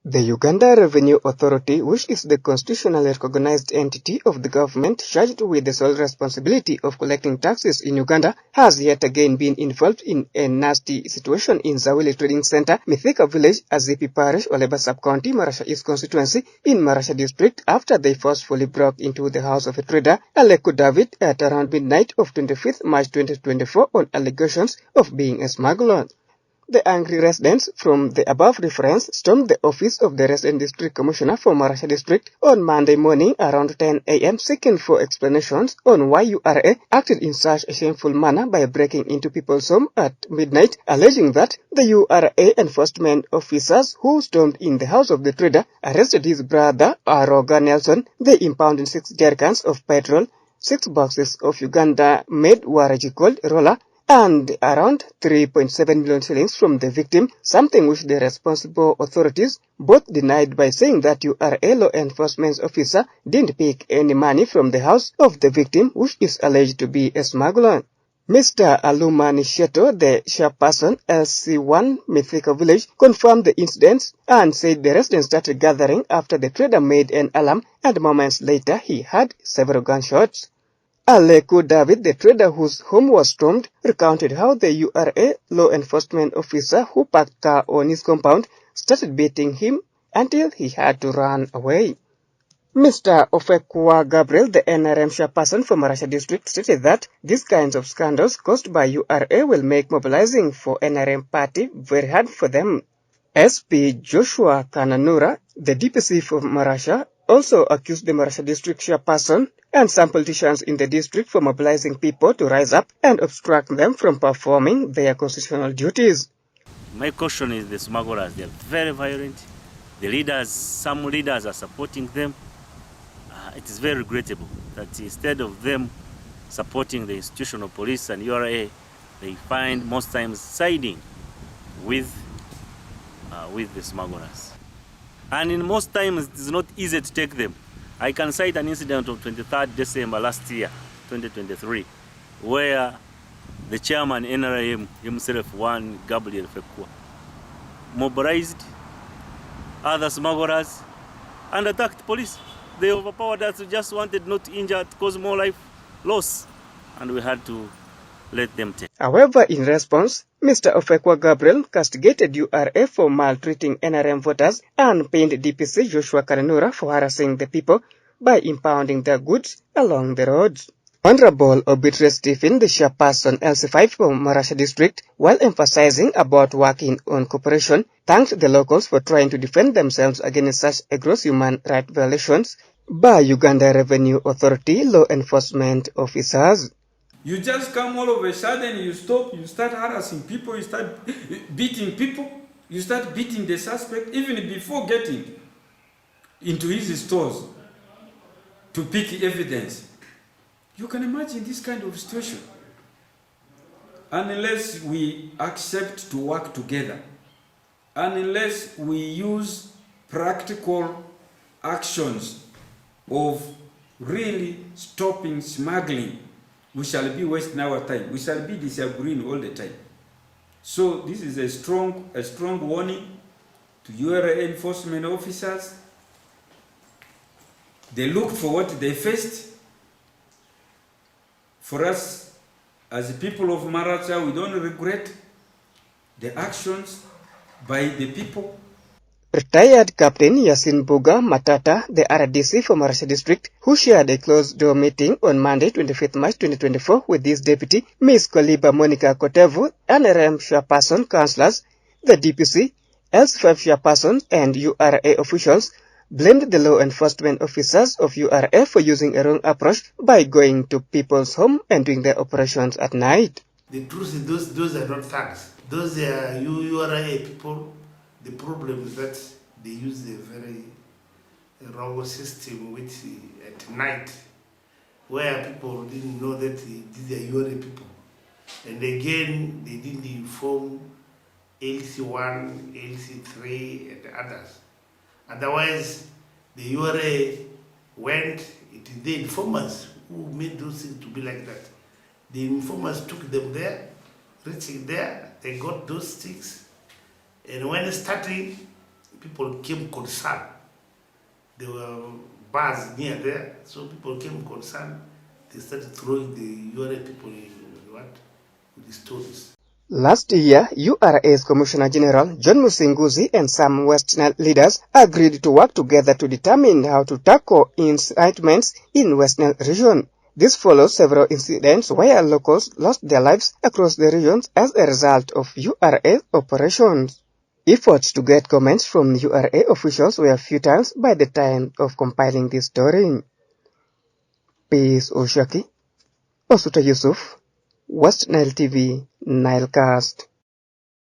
The Uganda Revenue Authority, which is the constitutionally recognized entity of the government charged with the sole responsibility of collecting taxes in Uganda, has yet again been involved in a nasty situation in Zawili Trading Center, Mithika Village, Azipi Parish, Oleba Sub-County, Maracha East Constituency, in Maracha District, after they forcefully broke into the house of a trader, Aleku David, at around midnight of 25th March 2024 on allegations of being a smuggler. The angry residents from the above reference stormed the office of the Resident District Commissioner for Maracha District on Monday morning around 10 a.m. seeking for explanations on why URA acted in such a shameful manner by breaking into people's home at midnight, alleging that the URA enforcement officers who stormed in the house of the trader arrested his brother, Aroga Nelson. They impounded 6 jerrycans of petrol, 6 boxes of Uganda-made Waraji gold roller, and around 3.7 million shillings from the victim, something which the responsible authorities both denied by saying that URA law enforcement officer didn't pick any money from the house of the victim, which is alleged to be a smuggler. Mr. Aluma Nisheto, the chairperson, LC1 Mithika Village, confirmed the incidents and said the residents started gathering after the trader made an alarm, and moments later he heard several gunshots. Aleku David, the trader whose home was stormed, recounted how the URA law enforcement officer who parked car on his compound started beating him until he had to run away. Mr. Ofekwa Gabriel, the NRM chairperson for Maracha District, stated that these kinds of scandals caused by URA will make mobilizing for NRM party very hard for them. SP Joshua Kananura, the DPC for Maracha, also accused the Maracha District chairperson and some politicians in the district for mobilizing people to rise up and obstruct them from performing their constitutional duties. My caution is the smugglers. They are very violent. The leaders, some leaders are supporting them. It is very regrettable that instead of them supporting the institutional police and URA, they find most times siding with the smugglers. And in most times, it is not easy to take them. I can cite an incident of 23rd December last year, 2023, where the chairman NRM himself, one Gabriel Fekwa, mobilized other smugglers and attacked police. They overpowered us, just wanted not to injure, to cause more life loss, and we had to let them take. However, in response, Mr. Ofekwa Gabriel castigated URA for maltreating NRM voters and pinned DPC Joshua Kananura for harassing the people by impounding their goods along the roads. Honorable Obitre Stephen, the chairperson LC5 for Maracha District, while emphasizing about working on cooperation, thanked the locals for trying to defend themselves against such a gross human rights violations by Uganda Revenue Authority law enforcement officers. You just come all of a sudden, you stop, you start harassing people, you start beating people, you start beating the suspect even before getting into his stores to pick evidence. You can imagine this kind of situation. Unless we accept to work together, unless we use practical actions of really stopping smuggling, we shall be wasting our time. We shall be disagreeing all the time. So this is a strong warning to URA enforcement officers. They looked for what they faced. For us, as people of Maracha, we don't regret the actions by the people. Retired Captain Yasin Buga Matata, the RDC for Maracha District, who shared a closed-door meeting on Monday, 25th March 2024 with his deputy, Ms. Oleba Monica Kotevu, NRM chairperson, councillors, the DPC, LC5 chairperson, and URA officials, blamed the law enforcement officers of URA for using a wrong approach by going to people's home and doing their operations at night. The truth is those are not thugs. Those are URA people. The problem is that they use a very wrong system which at night, where people didn't know that these are URA people. And again, they didn't inform LC1, LC3 and others. Otherwise, the URA went, it is the informers who made those things to be like that. The informers took them there, reaching there, they got those sticks, and when starting, people came concerned. There were bars near there, so people came concerned. They started throwing the URA people with the stones. Last year, URA's Commissioner General John Musinguzi and some West Nile leaders agreed to work together to determine how to tackle incitements in West Nile region. This follows several incidents where locals lost their lives across the regions as a result of URA operations. Efforts to get comments from URA officials were futile by the time of compiling this story. Peace Oshaki, Osuta Yusuf, West Nile TV, Nilecast.